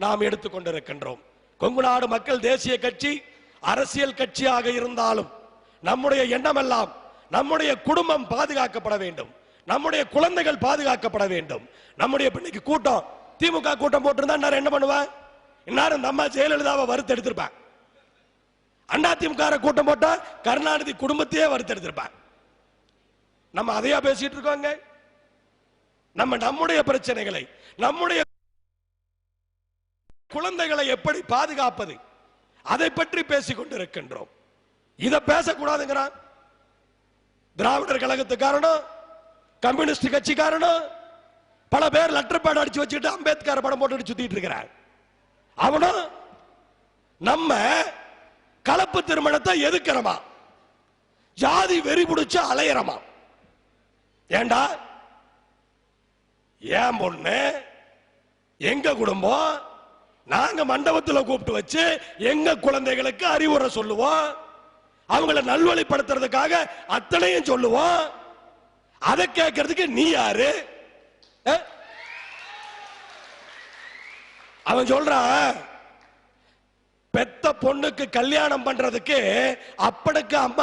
நாம் எடுத்துக்கொண்டிருக்கின்றோம். கொங்கு நாடு மக்கள் தேசிய கட்சி அரசியல் கட்சியாக இருந்தாலும் நம்முடைய எண்ணமெல்லாம் நம்முடைய குடும்பம் பாதுகாக்கப்பட வேண்டும், நம்முடைய குழந்தைகள் பாதுகாக்கப்பட வேண்டும். நம்முடைய இன்னைக்கு கூட்டம் திமுக கூட்டம் போட்டிருந்தா என்ன பண்ணுவேன்? இந்நேரம் நம்ம ஜெயலலிதாவை வறுத்து எடுத்திருப்பேன். அண்ணா திமுக கூட்டம் போட்டா கருணாநிதி குடும்பத்தையே வறுத்து எடுத்திருப்பேன். நம்ம அதையா பேசிட்டு இருக்கோங்க? நம்முடைய பிரச்சனைகளை, நம்முடைய குழந்தைகளை எப்படி பாதுகாப்பது, அதை பற்றி பேசிக் கொண்டிருக்கின்றோம். இதை பேசக்கூடாதுங்கிறான் திராவிடர் கழகத்துக்காரனும் கம்யூனிஸ்ட் கட்சிக்காரனும். பல பேர் லெட்டர் பேட் அடிச்சு வச்சுட்டு அம்பேத்கர் படம் போட்டு சுத்திட்டு இருக்கிறார். அவனும் நம்ம கலப்பு திருமணத்தை எதுக்கிறமா, ஜாதி வெறி பிடிச்சு அலையறமா. ஏண்டா ஏன் பொண்ணு எங்க குடும்பம், நாங்க மண்டபத்தில் கூப்பிட்டு வச்சு எங்க குழந்தைகளுக்கு அறிவுரை சொல்லுவோம், அவங்களை நல்வழிப்படுத்துறதுக்காக அத்தனையும் சொல்லுவோம். அதை கேட்கறதுக்கு நீ யாரு? அவன் சொல்றான் பெத்த பொண்ணுக்கு கல்யாணம் பண்றதுக்கு அப்பனுக்கு அம்மா